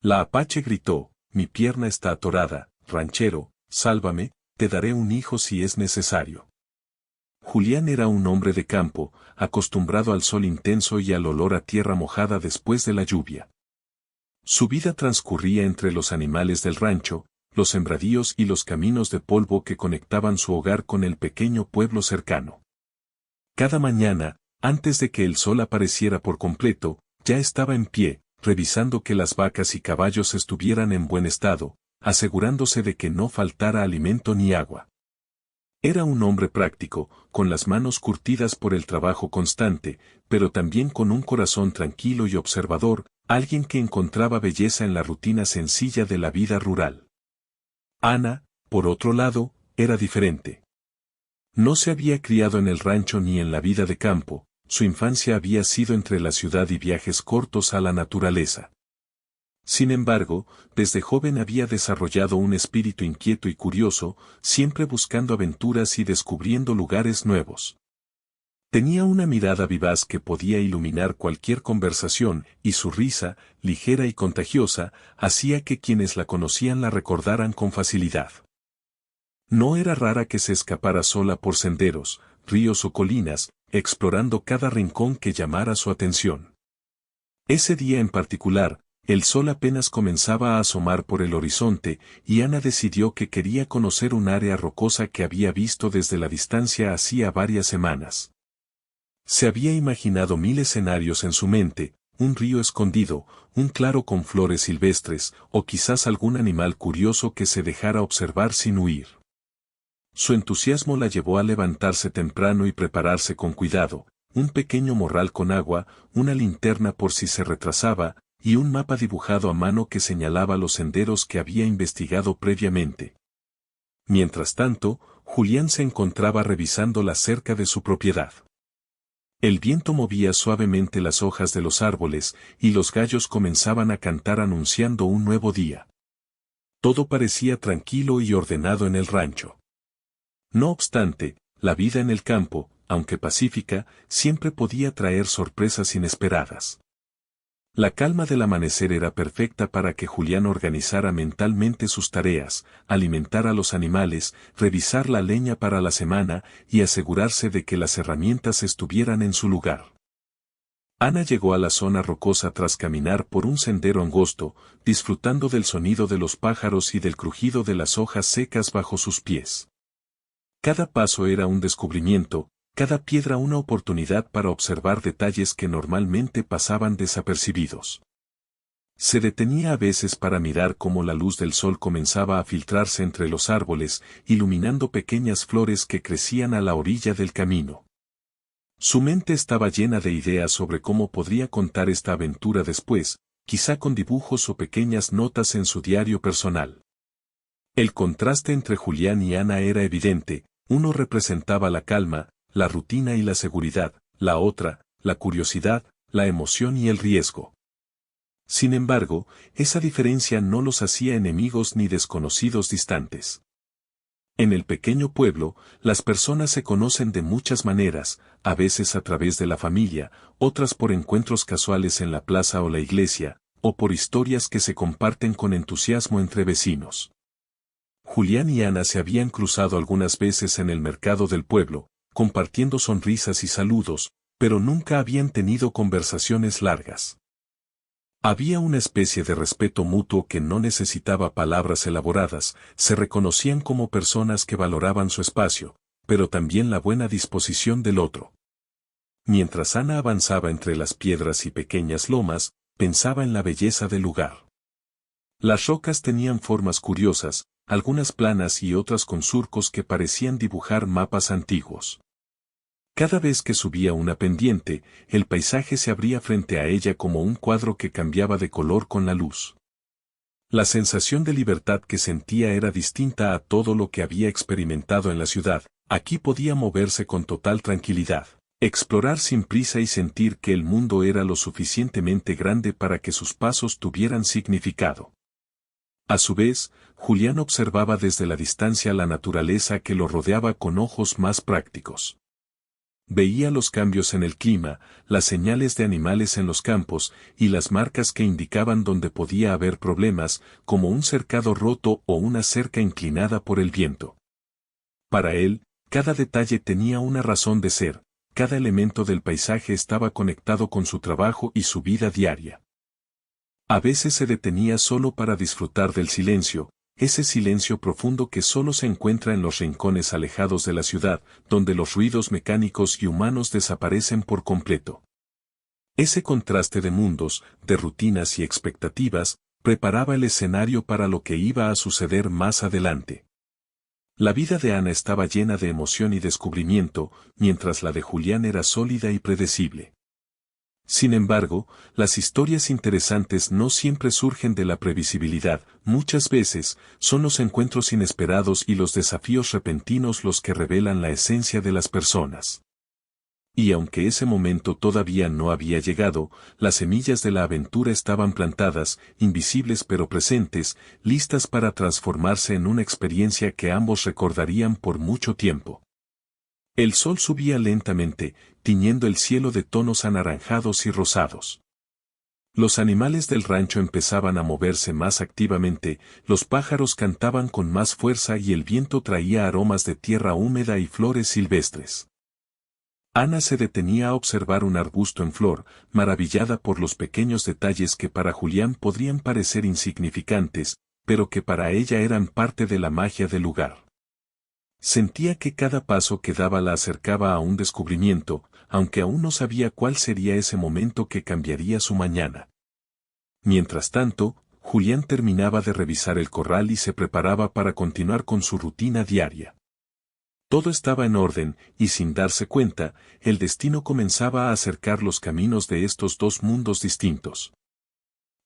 La Apache gritó, mi pierna está atorada, ranchero, sálvame, te daré un hijo si es necesario. Julián era un hombre de campo, acostumbrado al sol intenso y al olor a tierra mojada después de la lluvia. Su vida transcurría entre los animales del rancho, los sembradíos y los caminos de polvo que conectaban su hogar con el pequeño pueblo cercano. Cada mañana, antes de que el sol apareciera por completo, ya estaba en pie, revisando que las vacas y caballos estuvieran en buen estado, asegurándose de que no faltara alimento ni agua. Era un hombre práctico, con las manos curtidas por el trabajo constante, pero también con un corazón tranquilo y observador, alguien que encontraba belleza en la rutina sencilla de la vida rural. Ana, por otro lado, era diferente. No se había criado en el rancho ni en la vida de campo, su infancia había sido entre la ciudad y viajes cortos a la naturaleza. Sin embargo, desde joven había desarrollado un espíritu inquieto y curioso, siempre buscando aventuras y descubriendo lugares nuevos. Tenía una mirada vivaz que podía iluminar cualquier conversación, y su risa, ligera y contagiosa, hacía que quienes la conocían la recordaran con facilidad. No era rara que se escapara sola por senderos, ríos o colinas, explorando cada rincón que llamara su atención. Ese día en particular, el sol apenas comenzaba a asomar por el horizonte, y Ana decidió que quería conocer un área rocosa que había visto desde la distancia hacía varias semanas. Se había imaginado 1000 escenarios en su mente, un río escondido, un claro con flores silvestres, o quizás algún animal curioso que se dejara observar sin huir. Su entusiasmo la llevó a levantarse temprano y prepararse con cuidado, un pequeño morral con agua, una linterna por si se retrasaba, y un mapa dibujado a mano que señalaba los senderos que había investigado previamente. Mientras tanto, Julián se encontraba revisando la cerca de su propiedad. El viento movía suavemente las hojas de los árboles, y los gallos comenzaban a cantar anunciando un nuevo día. Todo parecía tranquilo y ordenado en el rancho. No obstante, la vida en el campo, aunque pacífica, siempre podía traer sorpresas inesperadas. La calma del amanecer era perfecta para que Julián organizara mentalmente sus tareas, alimentar a los animales, revisar la leña para la semana y asegurarse de que las herramientas estuvieran en su lugar. Ana llegó a la zona rocosa tras caminar por un sendero angosto, disfrutando del sonido de los pájaros y del crujido de las hojas secas bajo sus pies. Cada paso era un descubrimiento, cada piedra una oportunidad para observar detalles que normalmente pasaban desapercibidos. Se detenía a veces para mirar cómo la luz del sol comenzaba a filtrarse entre los árboles, iluminando pequeñas flores que crecían a la orilla del camino. Su mente estaba llena de ideas sobre cómo podría contar esta aventura después, quizá con dibujos o pequeñas notas en su diario personal. El contraste entre Julián y Ana era evidente, uno representaba la calma, la rutina y la seguridad, la otra, la curiosidad, la emoción y el riesgo. Sin embargo, esa diferencia no los hacía enemigos ni desconocidos distantes. En el pequeño pueblo, las personas se conocen de muchas maneras, a veces a través de la familia, otras por encuentros casuales en la plaza o la iglesia, o por historias que se comparten con entusiasmo entre vecinos. Julián y Ana se habían cruzado algunas veces en el mercado del pueblo, compartiendo sonrisas y saludos, pero nunca habían tenido conversaciones largas. Había una especie de respeto mutuo que no necesitaba palabras elaboradas, se reconocían como personas que valoraban su espacio, pero también la buena disposición del otro. Mientras Ana avanzaba entre las piedras y pequeñas lomas, pensaba en la belleza del lugar. Las rocas tenían formas curiosas, algunas planas y otras con surcos que parecían dibujar mapas antiguos. Cada vez que subía una pendiente, el paisaje se abría frente a ella como un cuadro que cambiaba de color con la luz. La sensación de libertad que sentía era distinta a todo lo que había experimentado en la ciudad, aquí podía moverse con total tranquilidad, explorar sin prisa y sentir que el mundo era lo suficientemente grande para que sus pasos tuvieran significado. A su vez, Julián observaba desde la distancia la naturaleza que lo rodeaba con ojos más prácticos. Veía los cambios en el clima, las señales de animales en los campos, y las marcas que indicaban dónde podía haber problemas, como un cercado roto o una cerca inclinada por el viento. Para él, cada detalle tenía una razón de ser, cada elemento del paisaje estaba conectado con su trabajo y su vida diaria. A veces se detenía solo para disfrutar del silencio, ese silencio profundo que solo se encuentra en los rincones alejados de la ciudad, donde los ruidos mecánicos y humanos desaparecen por completo. Ese contraste de mundos, de rutinas y expectativas, preparaba el escenario para lo que iba a suceder más adelante. La vida de Ana estaba llena de emoción y descubrimiento, mientras la de Julián era sólida y predecible. Sin embargo, las historias interesantes no siempre surgen de la previsibilidad, muchas veces, son los encuentros inesperados y los desafíos repentinos los que revelan la esencia de las personas. Y aunque ese momento todavía no había llegado, las semillas de la aventura estaban plantadas, invisibles pero presentes, listas para transformarse en una experiencia que ambos recordarían por mucho tiempo. El sol subía lentamente, tiñendo el cielo de tonos anaranjados y rosados. Los animales del rancho empezaban a moverse más activamente, los pájaros cantaban con más fuerza y el viento traía aromas de tierra húmeda y flores silvestres. Ana se detenía a observar un arbusto en flor, maravillada por los pequeños detalles que para Julián podrían parecer insignificantes, pero que para ella eran parte de la magia del lugar. Sentía que cada paso que daba la acercaba a un descubrimiento, aunque aún no sabía cuál sería ese momento que cambiaría su mañana. Mientras tanto, Julián terminaba de revisar el corral y se preparaba para continuar con su rutina diaria. Todo estaba en orden, y sin darse cuenta, el destino comenzaba a acercar los caminos de estos dos mundos distintos.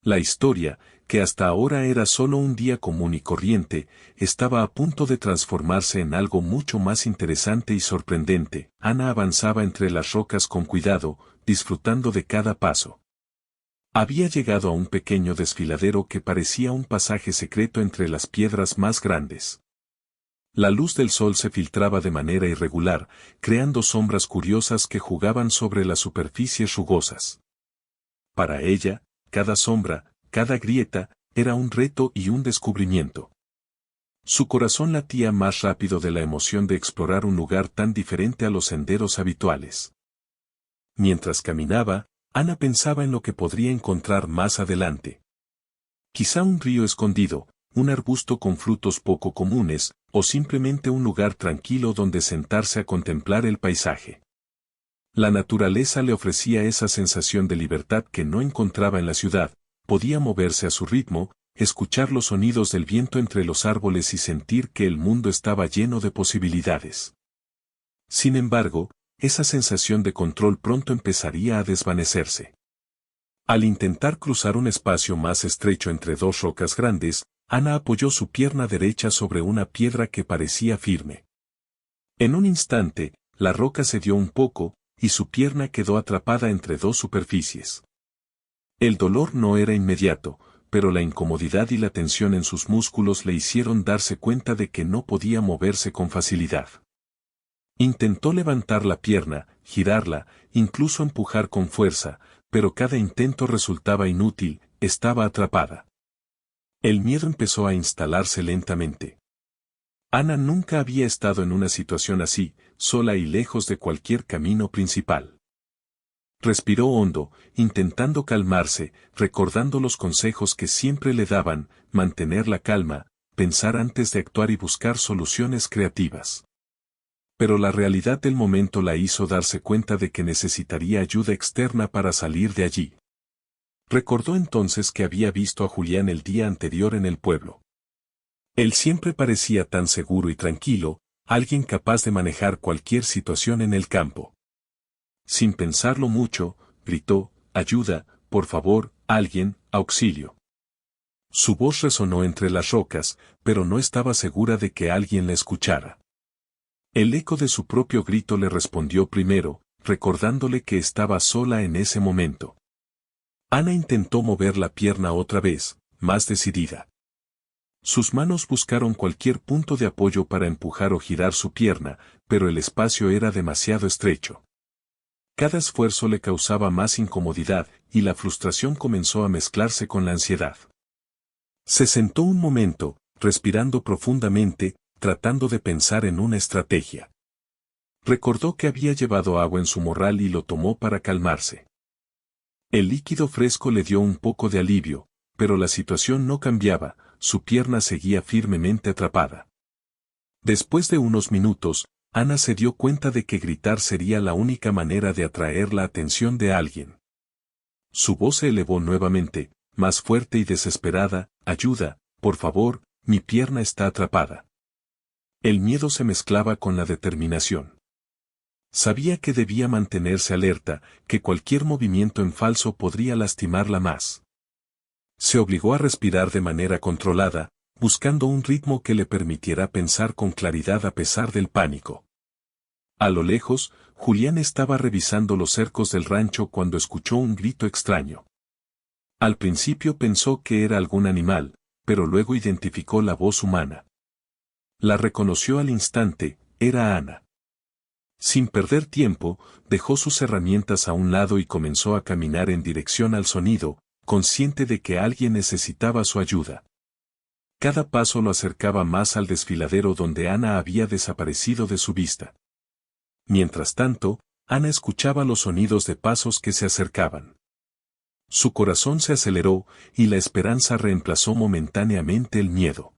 La historia, que hasta ahora era solo un día común y corriente, estaba a punto de transformarse en algo mucho más interesante y sorprendente. Ana avanzaba entre las rocas con cuidado, disfrutando de cada paso. Había llegado a un pequeño desfiladero que parecía un pasaje secreto entre las piedras más grandes. La luz del sol se filtraba de manera irregular, creando sombras curiosas que jugaban sobre las superficies rugosas. Para ella, cada sombra, cada grieta, era un reto y un descubrimiento. Su corazón latía más rápido de la emoción de explorar un lugar tan diferente a los senderos habituales. Mientras caminaba, Ana pensaba en lo que podría encontrar más adelante. Quizá un río escondido, un arbusto con frutos poco comunes, o simplemente un lugar tranquilo donde sentarse a contemplar el paisaje. La naturaleza le ofrecía esa sensación de libertad que no encontraba en la ciudad, podía moverse a su ritmo, escuchar los sonidos del viento entre los árboles y sentir que el mundo estaba lleno de posibilidades. Sin embargo, esa sensación de control pronto empezaría a desvanecerse. Al intentar cruzar un espacio más estrecho entre dos rocas grandes, Ana apoyó su pierna derecha sobre una piedra que parecía firme. En un instante, la roca cedió un poco, y su pierna quedó atrapada entre dos superficies. El dolor no era inmediato, pero la incomodidad y la tensión en sus músculos le hicieron darse cuenta de que no podía moverse con facilidad. Intentó levantar la pierna, girarla, incluso empujar con fuerza, pero cada intento resultaba inútil, estaba atrapada. El miedo empezó a instalarse lentamente. Ana nunca había estado en una situación así, sola y lejos de cualquier camino principal. Respiró hondo, intentando calmarse, recordando los consejos que siempre le daban, mantener la calma, pensar antes de actuar y buscar soluciones creativas. Pero la realidad del momento la hizo darse cuenta de que necesitaría ayuda externa para salir de allí. Recordó entonces que había visto a Julián el día anterior en el pueblo. Él siempre parecía tan seguro y tranquilo, alguien capaz de manejar cualquier situación en el campo. Sin pensarlo mucho, gritó, «Ayuda, por favor, alguien, auxilio». Su voz resonó entre las rocas, pero no estaba segura de que alguien la escuchara. El eco de su propio grito le respondió primero, recordándole que estaba sola en ese momento. Ana intentó mover la pierna otra vez, más decidida. Sus manos buscaron cualquier punto de apoyo para empujar o girar su pierna, pero el espacio era demasiado estrecho. Cada esfuerzo le causaba más incomodidad, y la frustración comenzó a mezclarse con la ansiedad. Se sentó un momento, respirando profundamente, tratando de pensar en una estrategia. Recordó que había llevado agua en su morral y lo tomó para calmarse. El líquido fresco le dio un poco de alivio, pero la situación no cambiaba, su pierna seguía firmemente atrapada. Después de unos minutos, Ana se dio cuenta de que gritar sería la única manera de atraer la atención de alguien. Su voz se elevó nuevamente, más fuerte y desesperada: «Ayuda, por favor, mi pierna está atrapada». El miedo se mezclaba con la determinación. Sabía que debía mantenerse alerta, que cualquier movimiento en falso podría lastimarla más. Se obligó a respirar de manera controlada, buscando un ritmo que le permitiera pensar con claridad a pesar del pánico. A lo lejos, Julián estaba revisando los cercos del rancho cuando escuchó un grito extraño. Al principio pensó que era algún animal, pero luego identificó la voz humana. La reconoció al instante: era Ana. Sin perder tiempo, dejó sus herramientas a un lado y comenzó a caminar en dirección al sonido, consciente de que alguien necesitaba su ayuda. Cada paso lo acercaba más al desfiladero donde Ana había desaparecido de su vista. Mientras tanto, Ana escuchaba los sonidos de pasos que se acercaban. Su corazón se aceleró, y la esperanza reemplazó momentáneamente el miedo.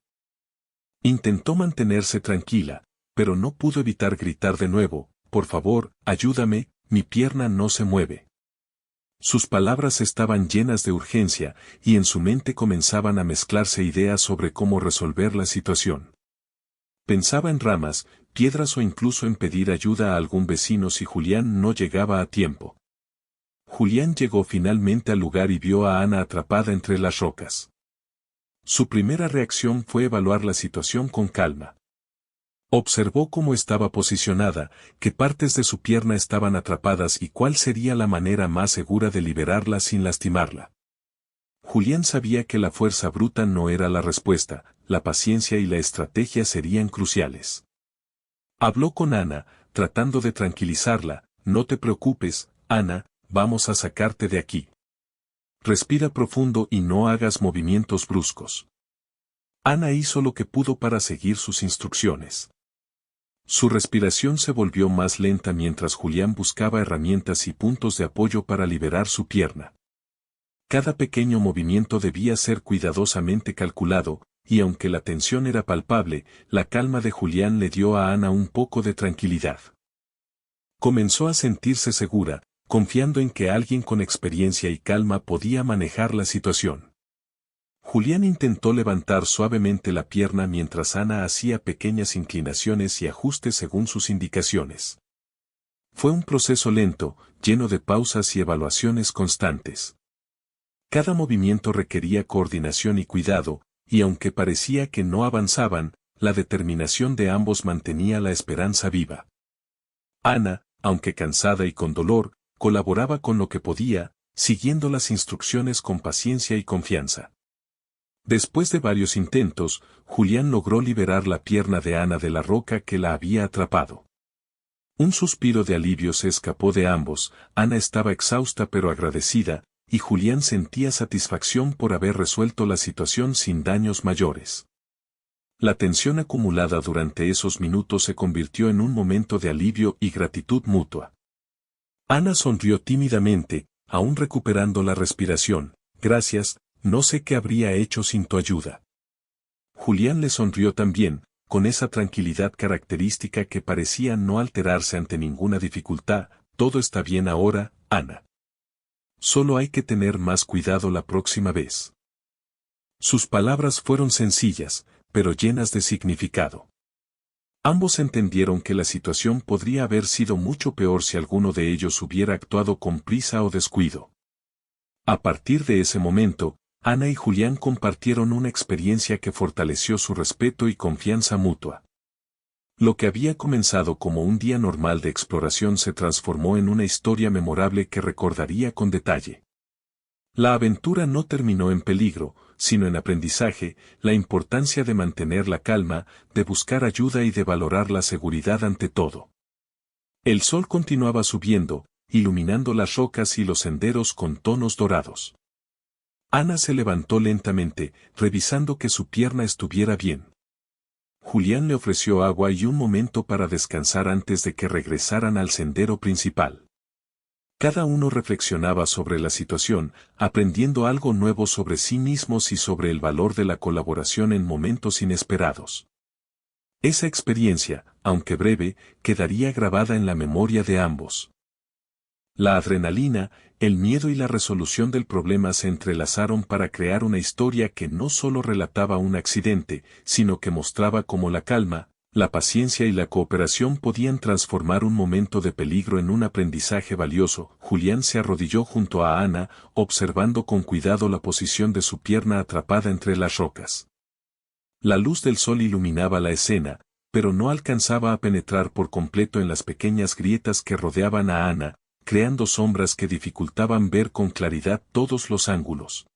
Intentó mantenerse tranquila, pero no pudo evitar gritar de nuevo: «Por favor, ayúdame, mi pierna no se mueve». Sus palabras estaban llenas de urgencia, y en su mente comenzaban a mezclarse ideas sobre cómo resolver la situación. Pensaba en ramas, piedras o incluso en pedir ayuda a algún vecino si Julián no llegaba a tiempo. Julián llegó finalmente al lugar y vio a Ana atrapada entre las rocas. Su primera reacción fue evaluar la situación con calma. Observó cómo estaba posicionada, qué partes de su pierna estaban atrapadas y cuál sería la manera más segura de liberarla sin lastimarla. Julián sabía que la fuerza bruta no era la respuesta, la paciencia y la estrategia serían cruciales. Habló con Ana, tratando de tranquilizarla: «No te preocupes, Ana, vamos a sacarte de aquí. Respira profundo y no hagas movimientos bruscos». Ana hizo lo que pudo para seguir sus instrucciones. Su respiración se volvió más lenta mientras Julián buscaba herramientas y puntos de apoyo para liberar su pierna. Cada pequeño movimiento debía ser cuidadosamente calculado, y aunque la tensión era palpable, la calma de Julián le dio a Ana un poco de tranquilidad. Comenzó a sentirse segura, confiando en que alguien con experiencia y calma podía manejar la situación. Julián intentó levantar suavemente la pierna mientras Ana hacía pequeñas inclinaciones y ajustes según sus indicaciones. Fue un proceso lento, lleno de pausas y evaluaciones constantes. Cada movimiento requería coordinación y cuidado, y aunque parecía que no avanzaban, la determinación de ambos mantenía la esperanza viva. Ana, aunque cansada y con dolor, colaboraba con lo que podía, siguiendo las instrucciones con paciencia y confianza. Después de varios intentos, Julián logró liberar la pierna de Ana de la roca que la había atrapado. Un suspiro de alivio se escapó de ambos. Ana estaba exhausta pero agradecida, y Julián sentía satisfacción por haber resuelto la situación sin daños mayores. La tensión acumulada durante esos minutos se convirtió en un momento de alivio y gratitud mutua. Ana sonrió tímidamente, aún recuperando la respiración. «Gracias, no sé qué habría hecho sin tu ayuda». Julián le sonrió también, con esa tranquilidad característica que parecía no alterarse ante ninguna dificultad. «Todo está bien ahora, Ana. Solo hay que tener más cuidado la próxima vez». Sus palabras fueron sencillas, pero llenas de significado. Ambos entendieron que la situación podría haber sido mucho peor si alguno de ellos hubiera actuado con prisa o descuido. A partir de ese momento, Ana y Julián compartieron una experiencia que fortaleció su respeto y confianza mutua. Lo que había comenzado como un día normal de exploración se transformó en una historia memorable que recordaría con detalle. La aventura no terminó en peligro, sino en aprendizaje, la importancia de mantener la calma, de buscar ayuda y de valorar la seguridad ante todo. El sol continuaba subiendo, iluminando las rocas y los senderos con tonos dorados. Ana se levantó lentamente, revisando que su pierna estuviera bien. Julián le ofreció agua y un momento para descansar antes de que regresaran al sendero principal. Cada uno reflexionaba sobre la situación, aprendiendo algo nuevo sobre sí mismos y sobre el valor de la colaboración en momentos inesperados. Esa experiencia, aunque breve, quedaría grabada en la memoria de ambos. La adrenalina, el miedo y la resolución del problema se entrelazaron para crear una historia que no solo relataba un accidente, sino que mostraba cómo la calma, la paciencia y la cooperación podían transformar un momento de peligro en un aprendizaje valioso. Julián se arrodilló junto a Ana, observando con cuidado la posición de su pierna atrapada entre las rocas. La luz del sol iluminaba la escena, pero no alcanzaba a penetrar por completo en las pequeñas grietas que rodeaban a Ana, creando sombras que dificultaban ver con claridad todos los ángulos.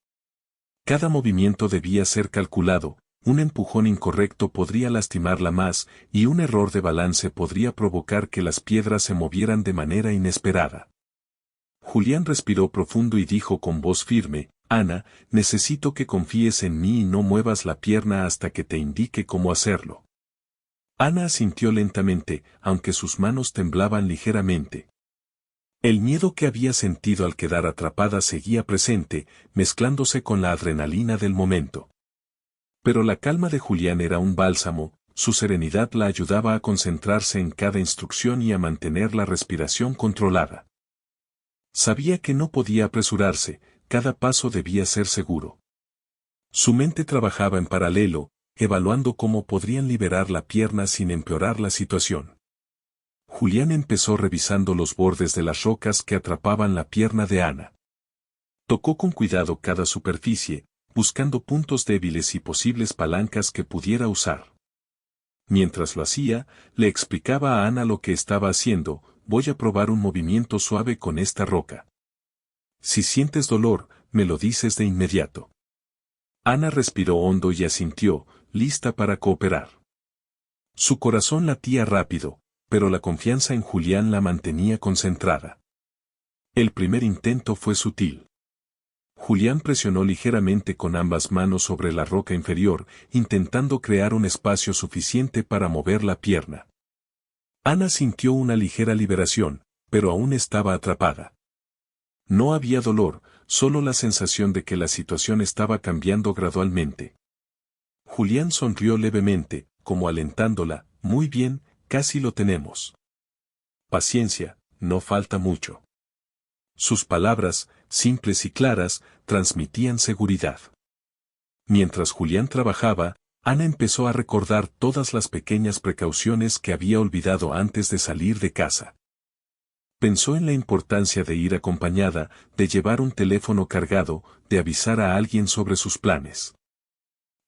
Cada movimiento debía ser calculado, un empujón incorrecto podría lastimarla más, y un error de balance podría provocar que las piedras se movieran de manera inesperada. Julián respiró profundo y dijo con voz firme, Ana, necesito que confíes en mí y no muevas la pierna hasta que te indique cómo hacerlo. Ana asintió lentamente, aunque sus manos temblaban ligeramente. El miedo que había sentido al quedar atrapada seguía presente, mezclándose con la adrenalina del momento. Pero la calma de Julián era un bálsamo, su serenidad la ayudaba a concentrarse en cada instrucción y a mantener la respiración controlada. Sabía que no podía apresurarse, cada paso debía ser seguro. Su mente trabajaba en paralelo, evaluando cómo podrían liberar la pierna sin empeorar la situación. Julián empezó revisando los bordes de las rocas que atrapaban la pierna de Ana. Tocó con cuidado cada superficie, buscando puntos débiles y posibles palancas que pudiera usar. Mientras lo hacía, le explicaba a Ana lo que estaba haciendo, voy a probar un movimiento suave con esta roca. Si sientes dolor, me lo dices de inmediato. Ana respiró hondo y asintió, lista para cooperar. Su corazón latía rápido, pero la confianza en Julián la mantenía concentrada. El primer intento fue sutil. Julián presionó ligeramente con ambas manos sobre la roca inferior, intentando crear un espacio suficiente para mover la pierna. Ana sintió una ligera liberación, pero aún estaba atrapada. No había dolor, solo la sensación de que la situación estaba cambiando gradualmente. Julián sonrió levemente, como alentándola, muy bien, casi lo tenemos. Paciencia, no falta mucho. Sus palabras, simples y claras, transmitían seguridad. Mientras Julián trabajaba, Ana empezó a recordar todas las pequeñas precauciones que había olvidado antes de salir de casa. Pensó en la importancia de ir acompañada, de llevar un teléfono cargado, de avisar a alguien sobre sus planes.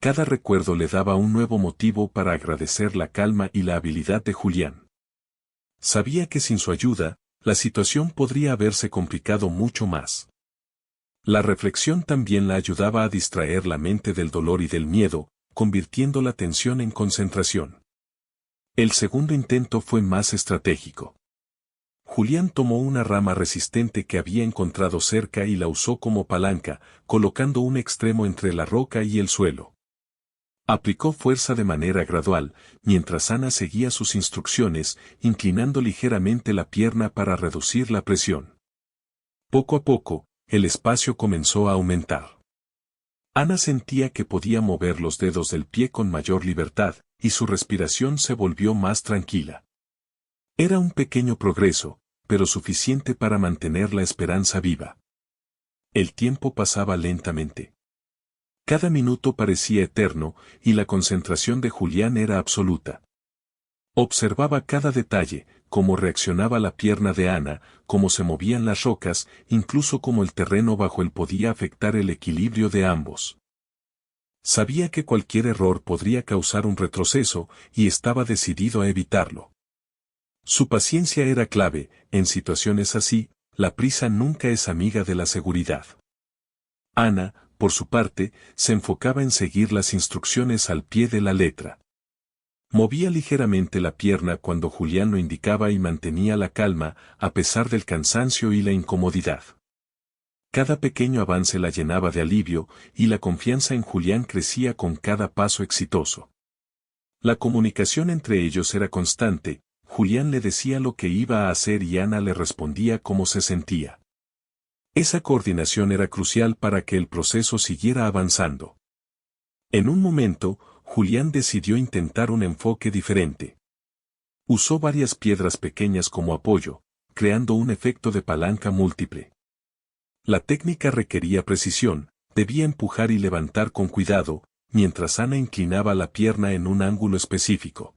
Cada recuerdo le daba un nuevo motivo para agradecer la calma y la habilidad de Julián. Sabía que sin su ayuda, la situación podría haberse complicado mucho más. La reflexión también la ayudaba a distraer la mente del dolor y del miedo, convirtiendo la tensión en concentración. El segundo intento fue más estratégico. Julián tomó una rama resistente que había encontrado cerca y la usó como palanca, colocando un extremo entre la roca y el suelo. Aplicó fuerza de manera gradual, mientras Ana seguía sus instrucciones, inclinando ligeramente la pierna para reducir la presión. Poco a poco, el espacio comenzó a aumentar. Ana sentía que podía mover los dedos del pie con mayor libertad, y su respiración se volvió más tranquila. Era un pequeño progreso, pero suficiente para mantener la esperanza viva. El tiempo pasaba lentamente. Cada minuto parecía eterno, y la concentración de Julián era absoluta. Observaba cada detalle, cómo reaccionaba la pierna de Ana, cómo se movían las rocas, incluso cómo el terreno bajo él podía afectar el equilibrio de ambos. Sabía que cualquier error podría causar un retroceso, y estaba decidido a evitarlo. Su paciencia era clave, en situaciones así, la prisa nunca es amiga de la seguridad. Ana, por su parte, se enfocaba en seguir las instrucciones al pie de la letra. Movía ligeramente la pierna cuando Julián lo indicaba y mantenía la calma, a pesar del cansancio y la incomodidad. Cada pequeño avance la llenaba de alivio, y la confianza en Julián crecía con cada paso exitoso. La comunicación entre ellos era constante, Julián le decía lo que iba a hacer y Ana le respondía cómo se sentía. Esa coordinación era crucial para que el proceso siguiera avanzando. En un momento, Julián decidió intentar un enfoque diferente. Usó varias piedras pequeñas como apoyo, creando un efecto de palanca múltiple. La técnica requería precisión, debía empujar y levantar con cuidado, mientras Ana inclinaba la pierna en un ángulo específico.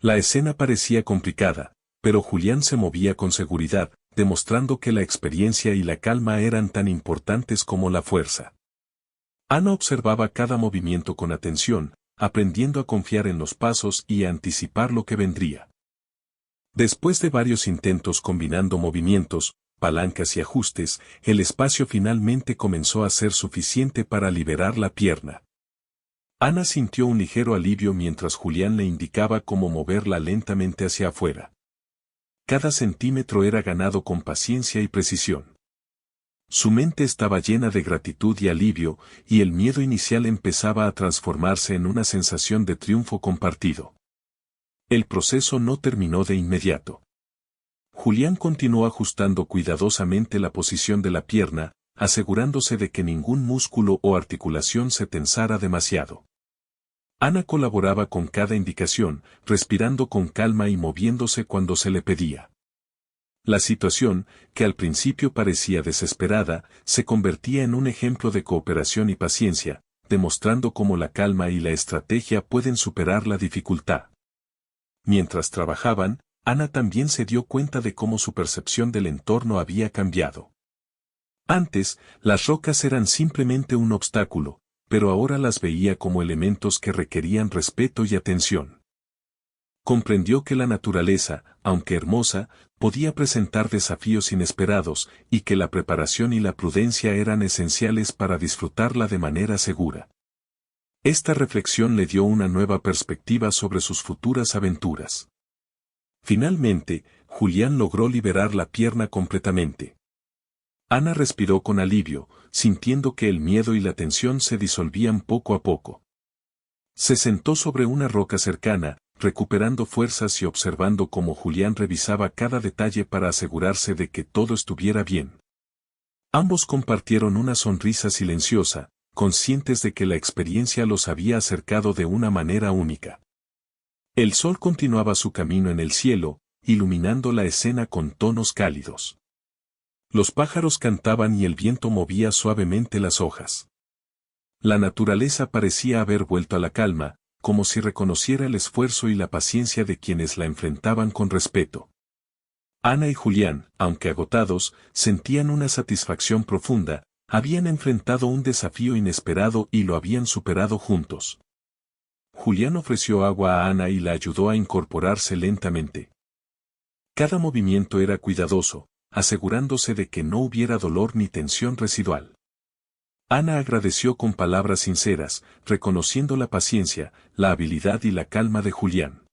La escena parecía complicada, pero Julián se movía con seguridad, demostrando que la experiencia y la calma eran tan importantes como la fuerza. Ana observaba cada movimiento con atención, aprendiendo a confiar en los pasos y a anticipar lo que vendría. Después de varios intentos combinando movimientos, palancas y ajustes, el espacio finalmente comenzó a ser suficiente para liberar la pierna. Ana sintió un ligero alivio mientras Julián le indicaba cómo moverla lentamente hacia afuera. Cada centímetro era ganado con paciencia y precisión. Su mente estaba llena de gratitud y alivio, y el miedo inicial empezaba a transformarse en una sensación de triunfo compartido. El proceso no terminó de inmediato. Julián continuó ajustando cuidadosamente la posición de la pierna, asegurándose de que ningún músculo o articulación se tensara demasiado. Ana colaboraba con cada indicación, respirando con calma y moviéndose cuando se le pedía. La situación, que al principio parecía desesperada, se convertía en un ejemplo de cooperación y paciencia, demostrando cómo la calma y la estrategia pueden superar la dificultad. Mientras trabajaban, Ana también se dio cuenta de cómo su percepción del entorno había cambiado. Antes, las rocas eran simplemente un obstáculo, pero ahora las veía como elementos que requerían respeto y atención. Comprendió que la naturaleza, aunque hermosa, podía presentar desafíos inesperados, y que la preparación y la prudencia eran esenciales para disfrutarla de manera segura. Esta reflexión le dio una nueva perspectiva sobre sus futuras aventuras. Finalmente, Julián logró liberar la pierna completamente. Ana respiró con alivio, sintiendo que el miedo y la tensión se disolvían poco a poco. Se sentó sobre una roca cercana, recuperando fuerzas y observando cómo Julián revisaba cada detalle para asegurarse de que todo estuviera bien. Ambos compartieron una sonrisa silenciosa, conscientes de que la experiencia los había acercado de una manera única. El sol continuaba su camino en el cielo, iluminando la escena con tonos cálidos. Los pájaros cantaban y el viento movía suavemente las hojas. La naturaleza parecía haber vuelto a la calma, como si reconociera el esfuerzo y la paciencia de quienes la enfrentaban con respeto. Ana y Julián, aunque agotados, sentían una satisfacción profunda, habían enfrentado un desafío inesperado y lo habían superado juntos. Julián ofreció agua a Ana y la ayudó a incorporarse lentamente. Cada movimiento era cuidadoso, asegurándose de que no hubiera dolor ni tensión residual. Ana agradeció con palabras sinceras, reconociendo la paciencia, la habilidad y la calma de Julián.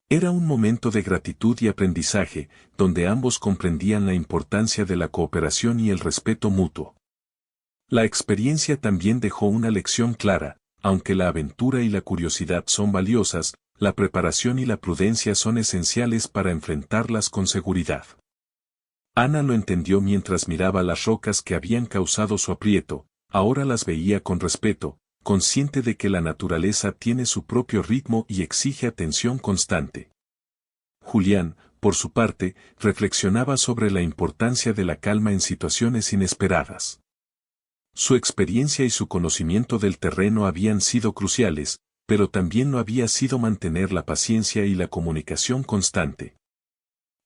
Era un momento de gratitud y aprendizaje, donde ambos comprendían la importancia de la cooperación y el respeto mutuo. La experiencia también dejó una lección clara: aunque la aventura y la curiosidad son valiosas, la preparación y la prudencia son esenciales para enfrentarlas con seguridad. Ana lo entendió mientras miraba las rocas que habían causado su aprieto, ahora las veía con respeto, consciente de que la naturaleza tiene su propio ritmo y exige atención constante. Julián, por su parte, reflexionaba sobre la importancia de la calma en situaciones inesperadas. Su experiencia y su conocimiento del terreno habían sido cruciales, pero también lo había sido mantener la paciencia y la comunicación constante.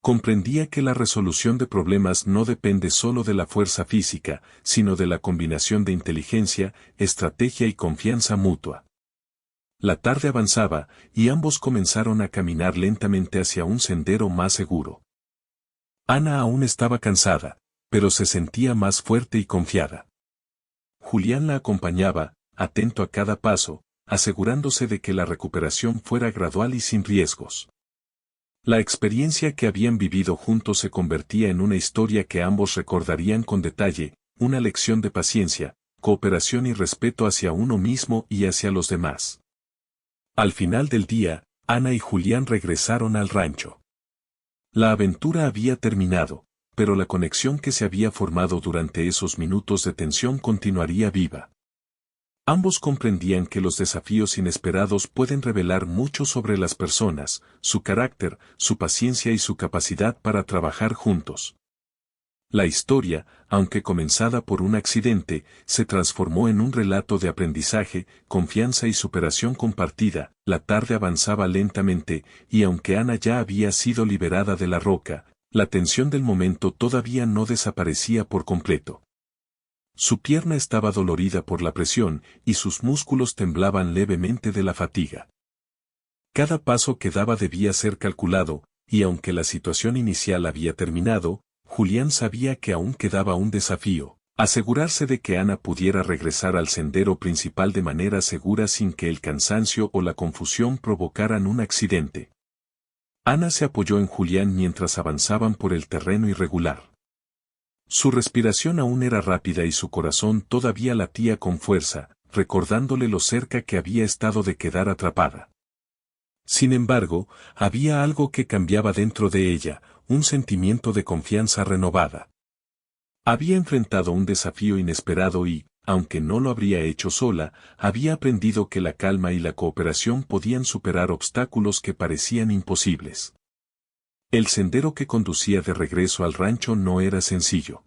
Comprendía que la resolución de problemas no depende solo de la fuerza física, sino de la combinación de inteligencia, estrategia y confianza mutua. La tarde avanzaba, y ambos comenzaron a caminar lentamente hacia un sendero más seguro. Ana aún estaba cansada, pero se sentía más fuerte y confiada. Julián la acompañaba, atento a cada paso, asegurándose de que la recuperación fuera gradual y sin riesgos. La experiencia que habían vivido juntos se convertía en una historia que ambos recordarían con detalle, una lección de paciencia, cooperación y respeto hacia uno mismo y hacia los demás. Al final del día, Ana y Julián regresaron al rancho. La aventura había terminado, pero la conexión que se había formado durante esos minutos de tensión continuaría viva. Ambos comprendían que los desafíos inesperados pueden revelar mucho sobre las personas, su carácter, su paciencia y su capacidad para trabajar juntos. La historia, aunque comenzada por un accidente, se transformó en un relato de aprendizaje, confianza y superación compartida. La tarde avanzaba lentamente, y aunque Ana ya había sido liberada de la roca, la tensión del momento todavía no desaparecía por completo. Su pierna estaba dolorida por la presión, y sus músculos temblaban levemente de la fatiga. Cada paso que daba debía ser calculado, y aunque la situación inicial había terminado, Julián sabía que aún quedaba un desafío: asegurarse de que Ana pudiera regresar al sendero principal de manera segura sin que el cansancio o la confusión provocaran un accidente. Ana se apoyó en Julián mientras avanzaban por el terreno irregular. Su respiración aún era rápida y su corazón todavía latía con fuerza, recordándole lo cerca que había estado de quedar atrapada. Sin embargo, había algo que cambiaba dentro de ella, un sentimiento de confianza renovada. Había enfrentado un desafío inesperado y, aunque no lo habría hecho sola, había aprendido que la calma y la cooperación podían superar obstáculos que parecían imposibles. El sendero que conducía de regreso al rancho no era sencillo.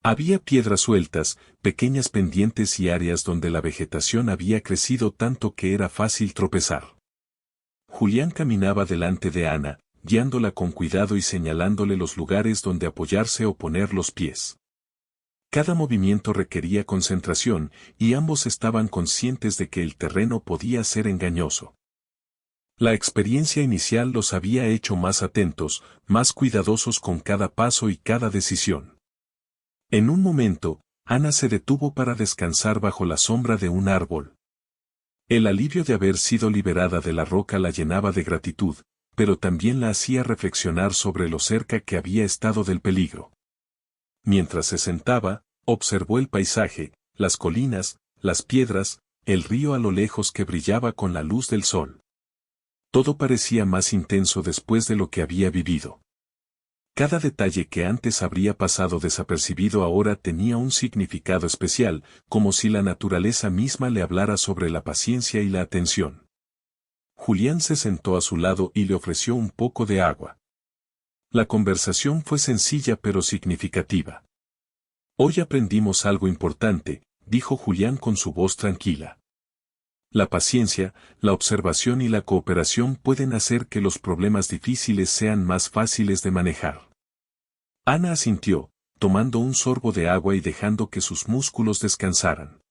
Había piedras sueltas, pequeñas pendientes y áreas donde la vegetación había crecido tanto que era fácil tropezar. Julián caminaba delante de Ana, guiándola con cuidado y señalándole los lugares donde apoyarse o poner los pies. Cada movimiento requería concentración, y ambos estaban conscientes de que el terreno podía ser engañoso. La experiencia inicial los había hecho más atentos, más cuidadosos con cada paso y cada decisión. En un momento, Ana se detuvo para descansar bajo la sombra de un árbol. El alivio de haber sido liberada de la roca la llenaba de gratitud, pero también la hacía reflexionar sobre lo cerca que había estado del peligro. Mientras se sentaba, observó el paisaje, las colinas, las piedras, el río a lo lejos que brillaba con la luz del sol. Todo parecía más intenso después de lo que había vivido. Cada detalle que antes habría pasado desapercibido ahora tenía un significado especial, como si la naturaleza misma le hablara sobre la paciencia y la atención. Julián se sentó a su lado y le ofreció un poco de agua. La conversación fue sencilla pero significativa. Hoy aprendimos algo importante, dijo Julián con su voz tranquila. La paciencia, la observación y la cooperación pueden hacer que los problemas difíciles sean más fáciles de manejar. Ana asintió, tomando un sorbo de agua y dejando que sus músculos descansaran.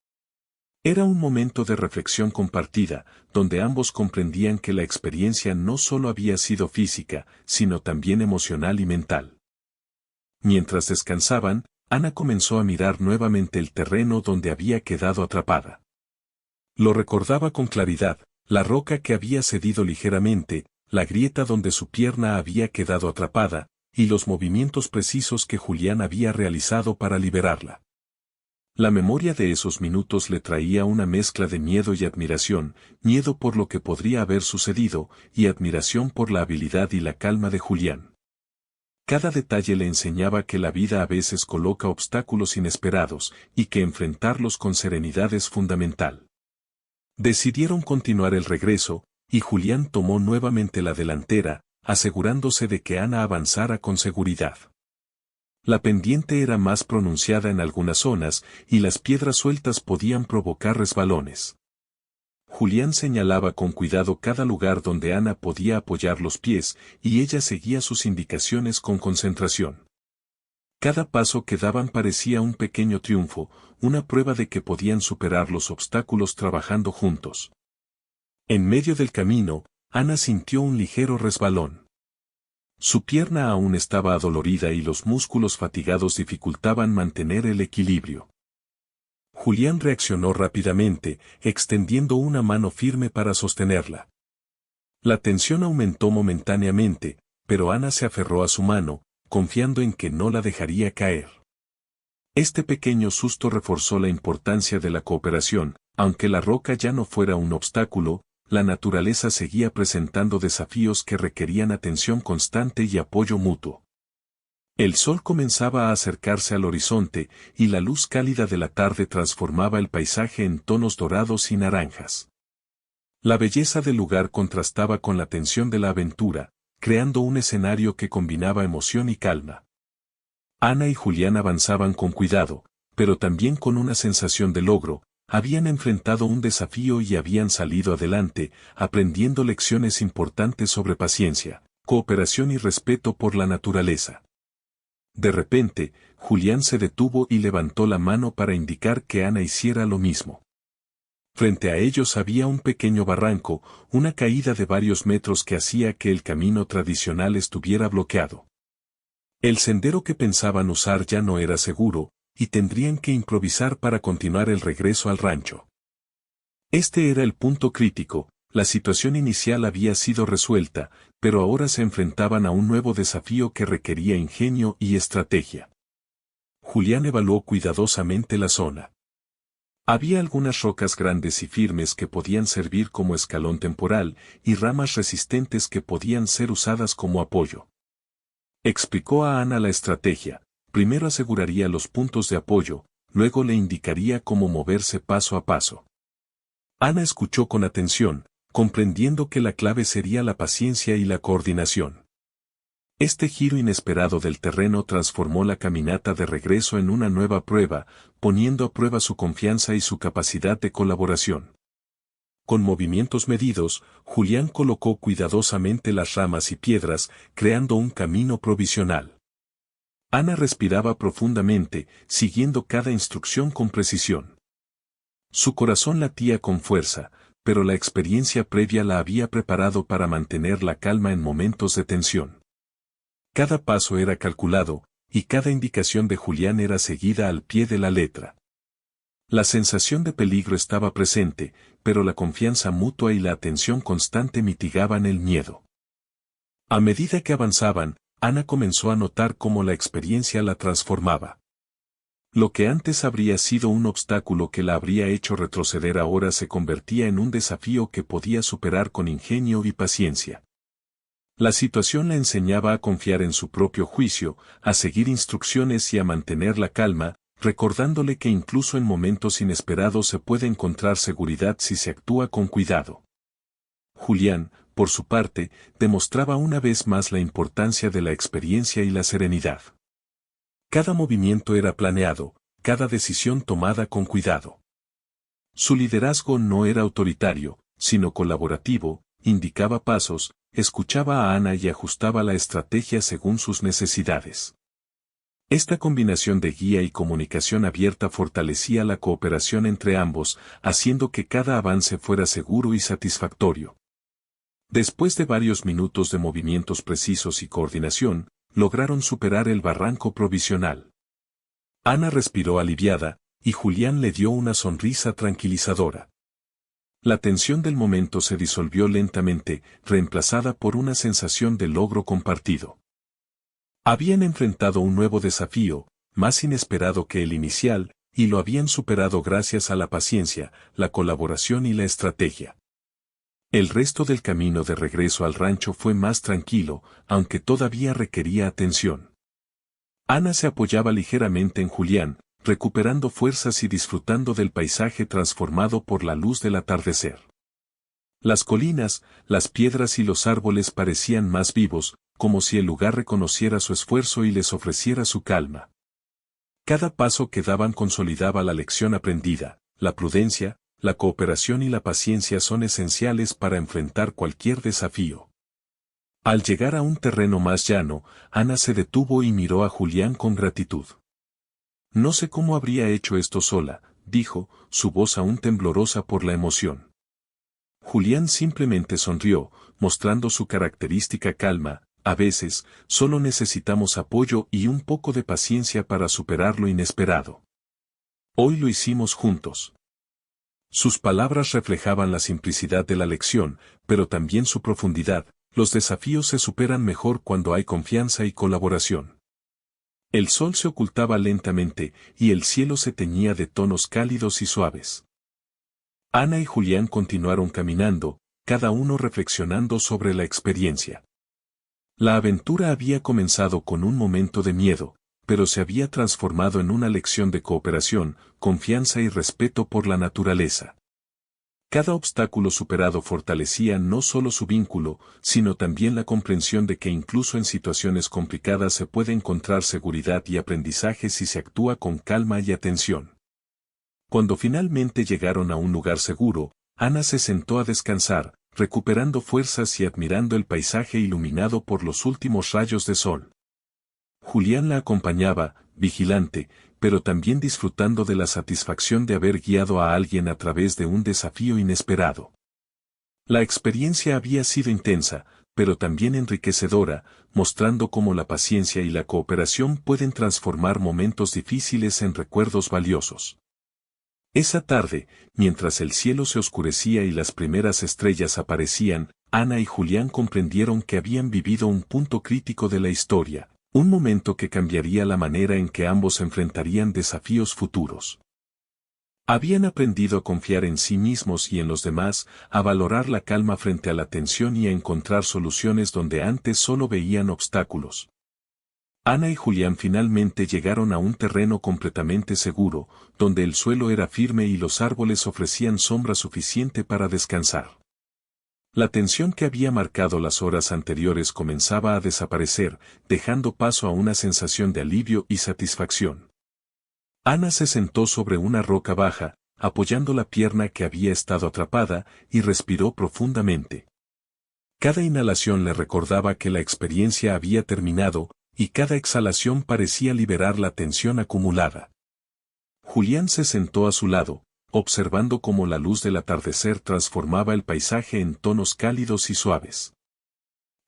Era un momento de reflexión compartida, donde ambos comprendían que la experiencia no solo había sido física, sino también emocional y mental. Mientras descansaban, Ana comenzó a mirar nuevamente el terreno donde había quedado atrapada. Lo recordaba con claridad: la roca que había cedido ligeramente, la grieta donde su pierna había quedado atrapada, y los movimientos precisos que Julián había realizado para liberarla. La memoria de esos minutos le traía una mezcla de miedo y admiración, miedo por lo que podría haber sucedido, y admiración por la habilidad y la calma de Julián. Cada detalle le enseñaba que la vida a veces coloca obstáculos inesperados, y que enfrentarlos con serenidad es fundamental. Decidieron continuar el regreso, y Julián tomó nuevamente la delantera, asegurándose de que Ana avanzara con seguridad. La pendiente era más pronunciada en algunas zonas, y las piedras sueltas podían provocar resbalones. Julián señalaba con cuidado cada lugar donde Ana podía apoyar los pies, y ella seguía sus indicaciones con concentración. Cada paso que daban parecía un pequeño triunfo, una prueba de que podían superar los obstáculos trabajando juntos. En medio del camino, Ana sintió un ligero resbalón. Su pierna aún estaba adolorida y los músculos fatigados dificultaban mantener el equilibrio. Julián reaccionó rápidamente, extendiendo una mano firme para sostenerla. La tensión aumentó momentáneamente, pero Ana se aferró a su mano, confiando en que no la dejaría caer. Este pequeño susto reforzó la importancia de la cooperación, aunque la roca ya no fuera un obstáculo, la naturaleza seguía presentando desafíos que requerían atención constante y apoyo mutuo. El sol comenzaba a acercarse al horizonte, y la luz cálida de la tarde transformaba el paisaje en tonos dorados y naranjas. La belleza del lugar contrastaba con la tensión de la aventura, creando un escenario que combinaba emoción y calma. Ana y Julián avanzaban con cuidado, pero también con una sensación de logro. Habían enfrentado un desafío y habían salido adelante, aprendiendo lecciones importantes sobre paciencia, cooperación y respeto por la naturaleza. De repente, Julián se detuvo y levantó la mano para indicar que Ana hiciera lo mismo. Frente a ellos había un pequeño barranco, una caída de varios metros que hacía que el camino tradicional estuviera bloqueado. El sendero que pensaban usar ya no era seguro, y tendrían que improvisar para continuar el regreso al rancho. Este era el punto crítico, la situación inicial había sido resuelta, pero ahora se enfrentaban a un nuevo desafío que requería ingenio y estrategia. Julián evaluó cuidadosamente la zona. Había algunas rocas grandes y firmes que podían servir como escalón temporal, y ramas resistentes que podían ser usadas como apoyo. Explicó a Ana la estrategia. Primero aseguraría los puntos de apoyo, luego le indicaría cómo moverse paso a paso. Ana escuchó con atención, comprendiendo que la clave sería la paciencia y la coordinación. Este giro inesperado del terreno transformó la caminata de regreso en una nueva prueba, poniendo a prueba su confianza y su capacidad de colaboración. Con movimientos medidos, Julián colocó cuidadosamente las ramas y piedras, creando un camino provisional. Ana respiraba profundamente, siguiendo cada instrucción con precisión. Su corazón latía con fuerza, pero la experiencia previa la había preparado para mantener la calma en momentos de tensión. Cada paso era calculado, y cada indicación de Julián era seguida al pie de la letra. La sensación de peligro estaba presente, pero la confianza mutua y la atención constante mitigaban el miedo. A medida que avanzaban, Ana comenzó a notar cómo la experiencia la transformaba. Lo que antes habría sido un obstáculo que la habría hecho retroceder ahora se convertía en un desafío que podía superar con ingenio y paciencia. La situación la enseñaba a confiar en su propio juicio, a seguir instrucciones y a mantener la calma, recordándole que incluso en momentos inesperados se puede encontrar seguridad si se actúa con cuidado. Julián, por su parte, demostraba una vez más la importancia de la experiencia y la serenidad. Cada movimiento era planeado, cada decisión tomada con cuidado. Su liderazgo no era autoritario, sino colaborativo, indicaba pasos, escuchaba a Ana y ajustaba la estrategia según sus necesidades. Esta combinación de guía y comunicación abierta fortalecía la cooperación entre ambos, haciendo que cada avance fuera seguro y satisfactorio. Después de varios minutos de movimientos precisos y coordinación, lograron superar el barranco provisional. Ana respiró aliviada, y Julián le dio una sonrisa tranquilizadora. La tensión del momento se disolvió lentamente, reemplazada por una sensación de logro compartido. Habían enfrentado un nuevo desafío, más inesperado que el inicial, y lo habían superado gracias a la paciencia, la colaboración y la estrategia. El resto del camino de regreso al rancho fue más tranquilo, aunque todavía requería atención. Ana se apoyaba ligeramente en Julián, recuperando fuerzas y disfrutando del paisaje transformado por la luz del atardecer. Las colinas, las piedras y los árboles parecían más vivos, como si el lugar reconociera su esfuerzo y les ofreciera su calma. Cada paso que daban consolidaba la lección aprendida, la prudencia, la cooperación y la paciencia son esenciales para enfrentar cualquier desafío. Al llegar a un terreno más llano, Ana se detuvo y miró a Julián con gratitud. No sé cómo habría hecho esto sola, dijo, su voz aún temblorosa por la emoción. Julián simplemente sonrió, mostrando su característica calma. A veces, solo necesitamos apoyo y un poco de paciencia para superar lo inesperado. Hoy lo hicimos juntos. Sus palabras reflejaban la simplicidad de la lección, pero también su profundidad. Los desafíos se superan mejor cuando hay confianza y colaboración. El sol se ocultaba lentamente, y el cielo se teñía de tonos cálidos y suaves. Ana y Julián continuaron caminando, cada uno reflexionando sobre la experiencia. La aventura había comenzado con un momento de miedo, pero se había transformado en una lección de cooperación, confianza y respeto por la naturaleza. Cada obstáculo superado fortalecía no solo su vínculo, sino también la comprensión de que incluso en situaciones complicadas se puede encontrar seguridad y aprendizaje si se actúa con calma y atención. Cuando finalmente llegaron a un lugar seguro, Ana se sentó a descansar, recuperando fuerzas y admirando el paisaje iluminado por los últimos rayos de sol. Julián la acompañaba, vigilante, pero también disfrutando de la satisfacción de haber guiado a alguien a través de un desafío inesperado. La experiencia había sido intensa, pero también enriquecedora, mostrando cómo la paciencia y la cooperación pueden transformar momentos difíciles en recuerdos valiosos. Esa tarde, mientras el cielo se oscurecía y las primeras estrellas aparecían, Ana y Julián comprendieron que habían vivido un punto crítico de la historia, un momento que cambiaría la manera en que ambos enfrentarían desafíos futuros. Habían aprendido a confiar en sí mismos y en los demás, a valorar la calma frente a la tensión y a encontrar soluciones donde antes solo veían obstáculos. Ana y Julián finalmente llegaron a un terreno completamente seguro, donde el suelo era firme y los árboles ofrecían sombra suficiente para descansar. La tensión que había marcado las horas anteriores comenzaba a desaparecer, dejando paso a una sensación de alivio y satisfacción. Ana se sentó sobre una roca baja, apoyando la pierna que había estado atrapada, y respiró profundamente. Cada inhalación le recordaba que la experiencia había terminado, y cada exhalación parecía liberar la tensión acumulada. Julián se sentó a su lado, observando cómo la luz del atardecer transformaba el paisaje en tonos cálidos y suaves.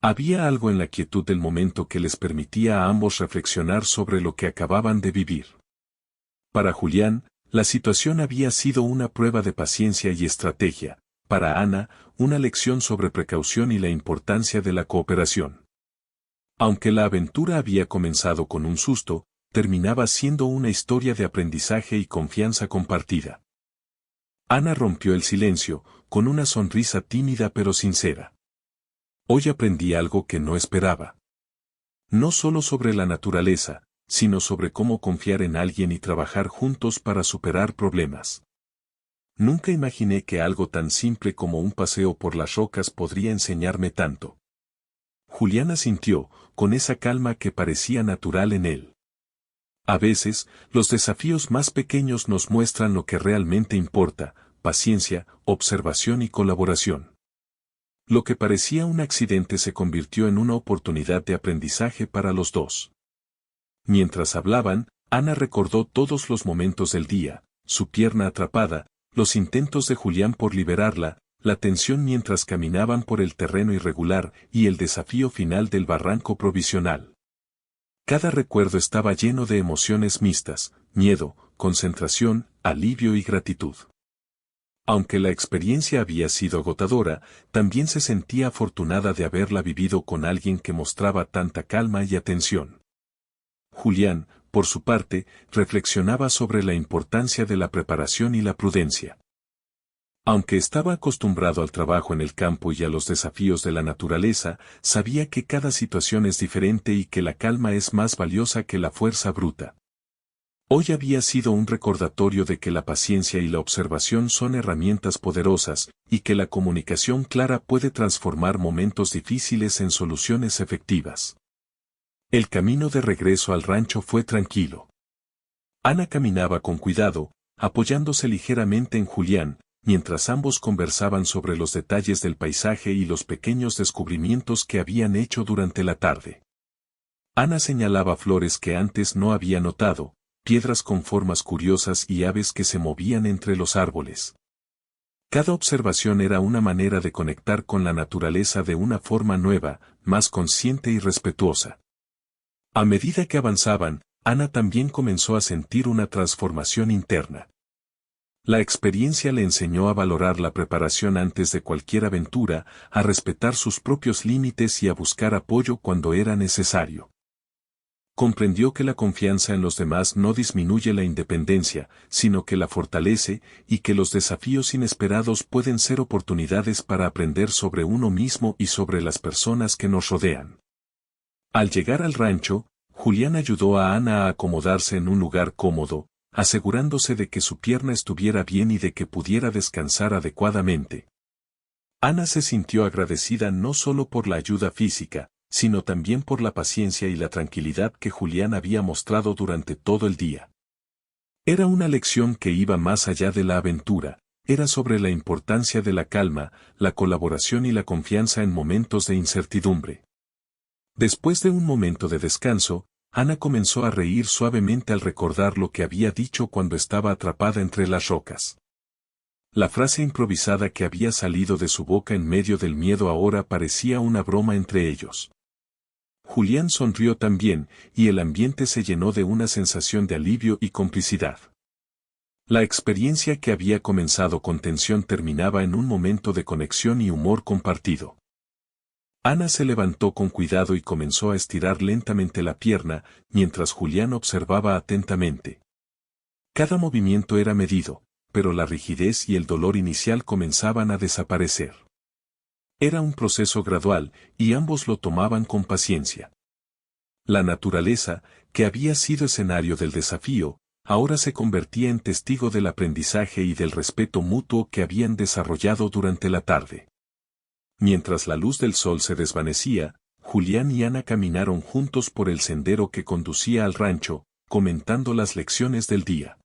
Había algo en la quietud del momento que les permitía a ambos reflexionar sobre lo que acababan de vivir. Para Julián, la situación había sido una prueba de paciencia y estrategia, para Ana, una lección sobre precaución y la importancia de la cooperación. Aunque la aventura había comenzado con un susto, terminaba siendo una historia de aprendizaje y confianza compartida. Ana rompió el silencio, con una sonrisa tímida pero sincera. Hoy aprendí algo que no esperaba. No solo sobre la naturaleza, sino sobre cómo confiar en alguien y trabajar juntos para superar problemas. Nunca imaginé que algo tan simple como un paseo por las rocas podría enseñarme tanto. Julián asintió, con esa calma que parecía natural en él. A veces, los desafíos más pequeños nos muestran lo que realmente importa: paciencia, observación y colaboración. Lo que parecía un accidente se convirtió en una oportunidad de aprendizaje para los dos. Mientras hablaban, Ana recordó todos los momentos del día, su pierna atrapada, los intentos de Julián por liberarla, la tensión mientras caminaban por el terreno irregular y el desafío final del barranco provisional. Cada recuerdo estaba lleno de emociones mixtas: miedo, concentración, alivio y gratitud. Aunque la experiencia había sido agotadora, también se sentía afortunada de haberla vivido con alguien que mostraba tanta calma y atención. Julián, por su parte, reflexionaba sobre la importancia de la preparación y la prudencia. Aunque estaba acostumbrado al trabajo en el campo y a los desafíos de la naturaleza, sabía que cada situación es diferente y que la calma es más valiosa que la fuerza bruta. Hoy había sido un recordatorio de que la paciencia y la observación son herramientas poderosas, y que la comunicación clara puede transformar momentos difíciles en soluciones efectivas. El camino de regreso al rancho fue tranquilo. Ana caminaba con cuidado, apoyándose ligeramente en Julián, mientras ambos conversaban sobre los detalles del paisaje y los pequeños descubrimientos que habían hecho durante la tarde. Ana señalaba flores que antes no había notado, piedras con formas curiosas y aves que se movían entre los árboles. Cada observación era una manera de conectar con la naturaleza de una forma nueva, más consciente y respetuosa. A medida que avanzaban, Ana también comenzó a sentir una transformación interna. La experiencia le enseñó a valorar la preparación antes de cualquier aventura, a respetar sus propios límites y a buscar apoyo cuando era necesario. Comprendió que la confianza en los demás no disminuye la independencia, sino que la fortalece, y que los desafíos inesperados pueden ser oportunidades para aprender sobre uno mismo y sobre las personas que nos rodean. Al llegar al rancho, Julián ayudó a Ana a acomodarse en un lugar cómodo, asegurándose de que su pierna estuviera bien y de que pudiera descansar adecuadamente. Ana se sintió agradecida no solo por la ayuda física, sino también por la paciencia y la tranquilidad que Julián había mostrado durante todo el día. Era una lección que iba más allá de la aventura, era sobre la importancia de la calma, la colaboración y la confianza en momentos de incertidumbre. Después de un momento de descanso, Ana comenzó a reír suavemente al recordar lo que había dicho cuando estaba atrapada entre las rocas. La frase improvisada que había salido de su boca en medio del miedo ahora parecía una broma entre ellos. Julián sonrió también, y el ambiente se llenó de una sensación de alivio y complicidad. La experiencia que había comenzado con tensión terminaba en un momento de conexión y humor compartido. Ana se levantó con cuidado y comenzó a estirar lentamente la pierna, mientras Julián observaba atentamente. Cada movimiento era medido, pero la rigidez y el dolor inicial comenzaban a desaparecer. Era un proceso gradual, y ambos lo tomaban con paciencia. La naturaleza, que había sido escenario del desafío, ahora se convertía en testigo del aprendizaje y del respeto mutuo que habían desarrollado durante la tarde. Mientras la luz del sol se desvanecía, Julián y Ana caminaron juntos por el sendero que conducía al rancho, comentando las lecciones del día.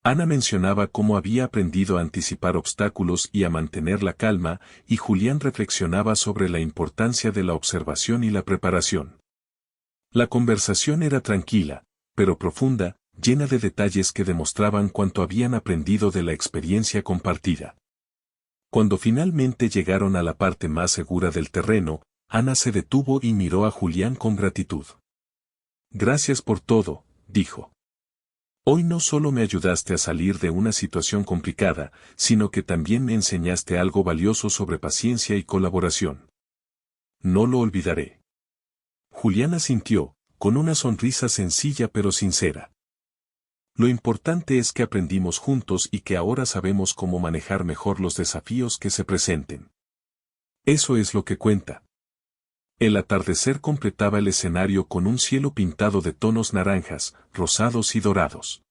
Ana mencionaba cómo había aprendido a anticipar obstáculos y a mantener la calma, y Julián reflexionaba sobre la importancia de la observación y la preparación. La conversación era tranquila, pero profunda, llena de detalles que demostraban cuánto habían aprendido de la experiencia compartida. Cuando finalmente llegaron a la parte más segura del terreno, Ana se detuvo y miró a Julián con gratitud. «Gracias por todo», dijo. «Hoy no solo me ayudaste a salir de una situación complicada, sino que también me enseñaste algo valioso sobre paciencia y colaboración. No lo olvidaré». Julián asintió, con una sonrisa sencilla pero sincera. Lo importante es que aprendimos juntos y que ahora sabemos cómo manejar mejor los desafíos que se presenten. Eso es lo que cuenta. El atardecer completaba el escenario con un cielo pintado de tonos naranjas, rosados y dorados.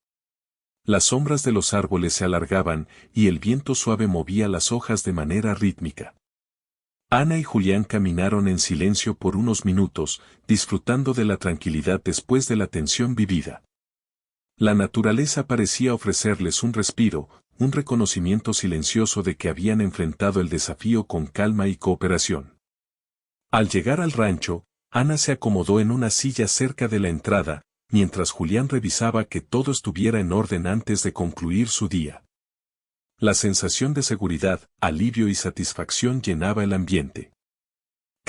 Las sombras de los árboles se alargaban y el viento suave movía las hojas de manera rítmica. Ana y Julián caminaron en silencio por unos minutos, disfrutando de la tranquilidad después de la tensión vivida. La naturaleza parecía ofrecerles un respiro, un reconocimiento silencioso de que habían enfrentado el desafío con calma y cooperación. Al llegar al rancho, Ana se acomodó en una silla cerca de la entrada, mientras Julián revisaba que todo estuviera en orden antes de concluir su día. La sensación de seguridad, alivio y satisfacción llenaba el ambiente.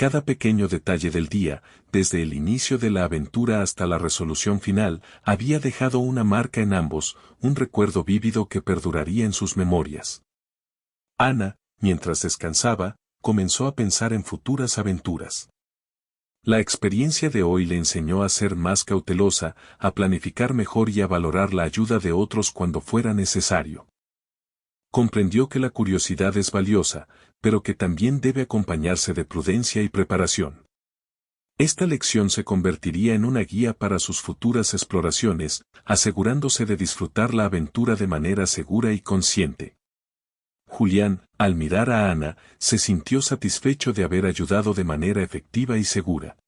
Cada pequeño detalle del día, desde el inicio de la aventura hasta la resolución final, había dejado una marca en ambos, un recuerdo vívido que perduraría en sus memorias. Ana, mientras descansaba, comenzó a pensar en futuras aventuras. La experiencia de hoy le enseñó a ser más cautelosa, a planificar mejor y a valorar la ayuda de otros cuando fuera necesario. Comprendió que la curiosidad es valiosa, pero que también debe acompañarse de prudencia y preparación. Esta lección se convertiría en una guía para sus futuras exploraciones, asegurándose de disfrutar la aventura de manera segura y consciente. Julián, al mirar a Ana, se sintió satisfecho de haber ayudado de manera efectiva y segura.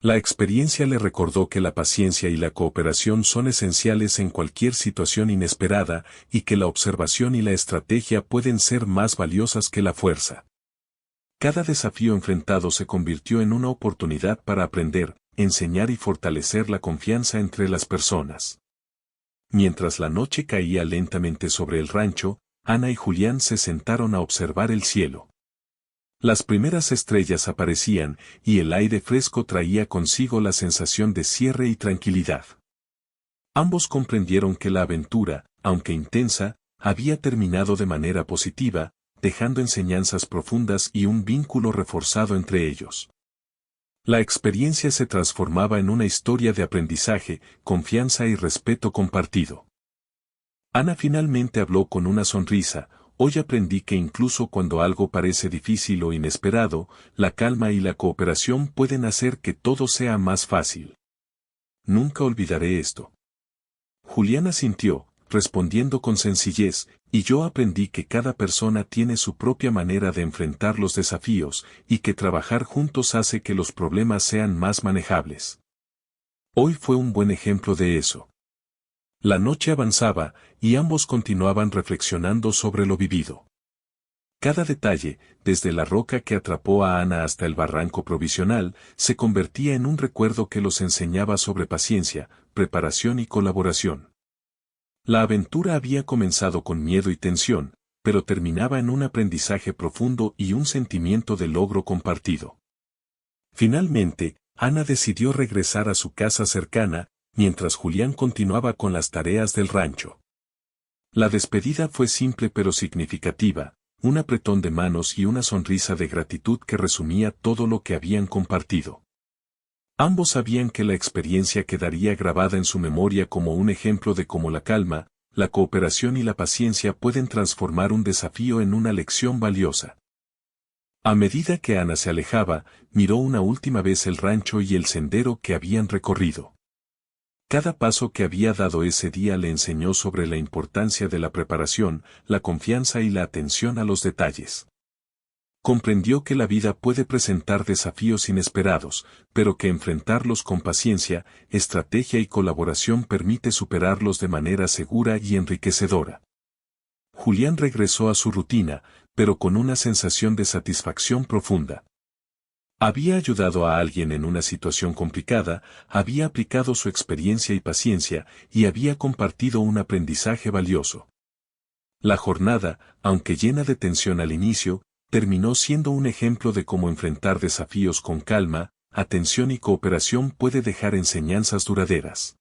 La experiencia le recordó que la paciencia y la cooperación son esenciales en cualquier situación inesperada y que la observación y la estrategia pueden ser más valiosas que la fuerza. Cada desafío enfrentado se convirtió en una oportunidad para aprender, enseñar y fortalecer la confianza entre las personas. Mientras la noche caía lentamente sobre el rancho, Ana y Julián se sentaron a observar el cielo. Las primeras estrellas aparecían, y el aire fresco traía consigo la sensación de cierre y tranquilidad. Ambos comprendieron que la aventura, aunque intensa, había terminado de manera positiva, dejando enseñanzas profundas y un vínculo reforzado entre ellos. La experiencia se transformaba en una historia de aprendizaje, confianza y respeto compartido. Ana finalmente habló con una sonrisa. Hoy aprendí que incluso cuando algo parece difícil o inesperado, la calma y la cooperación pueden hacer que todo sea más fácil. Nunca olvidaré esto. Julián asintió, respondiendo con sencillez, y yo aprendí que cada persona tiene su propia manera de enfrentar los desafíos, y que trabajar juntos hace que los problemas sean más manejables. Hoy fue un buen ejemplo de eso. La noche avanzaba, y ambos continuaban reflexionando sobre lo vivido. Cada detalle, desde la roca que atrapó a Ana hasta el barranco provisional, se convertía en un recuerdo que los enseñaba sobre paciencia, preparación y colaboración. La aventura había comenzado con miedo y tensión, pero terminaba en un aprendizaje profundo y un sentimiento de logro compartido. Finalmente, Ana decidió regresar a su casa cercana, mientras Julián continuaba con las tareas del rancho. La despedida fue simple pero significativa, un apretón de manos y una sonrisa de gratitud que resumía todo lo que habían compartido. Ambos sabían que la experiencia quedaría grabada en su memoria como un ejemplo de cómo la calma, la cooperación y la paciencia pueden transformar un desafío en una lección valiosa. A medida que Ana se alejaba, miró una última vez el rancho y el sendero que habían recorrido. Cada paso que había dado ese día le enseñó sobre la importancia de la preparación, la confianza y la atención a los detalles. Comprendió que la vida puede presentar desafíos inesperados, pero que enfrentarlos con paciencia, estrategia y colaboración permite superarlos de manera segura y enriquecedora. Julián regresó a su rutina, pero con una sensación de satisfacción profunda. Había ayudado a alguien en una situación complicada, había aplicado su experiencia y paciencia, y había compartido un aprendizaje valioso. La jornada, aunque llena de tensión al inicio, terminó siendo un ejemplo de cómo enfrentar desafíos con calma, atención y cooperación puede dejar enseñanzas duraderas.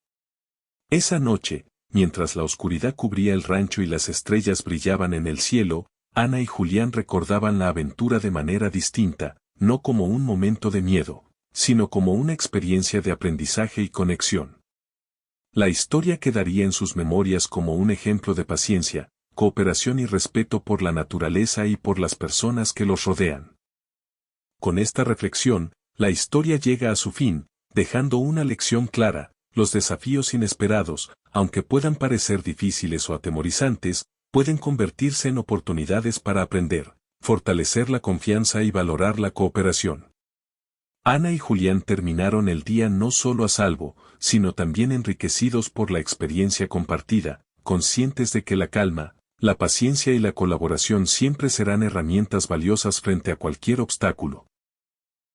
Esa noche, mientras la oscuridad cubría el rancho y las estrellas brillaban en el cielo, Ana y Julián recordaban la aventura de manera distinta, no como un momento de miedo, sino como una experiencia de aprendizaje y conexión. La historia quedaría en sus memorias como un ejemplo de paciencia, cooperación y respeto por la naturaleza y por las personas que los rodean. Con esta reflexión, la historia llega a su fin, dejando una lección clara: los desafíos inesperados, aunque puedan parecer difíciles o atemorizantes, pueden convertirse en oportunidades para aprender, fortalecer la confianza y valorar la cooperación. Ana y Julián terminaron el día no solo a salvo, sino también enriquecidos por la experiencia compartida, conscientes de que la calma, la paciencia y la colaboración siempre serán herramientas valiosas frente a cualquier obstáculo.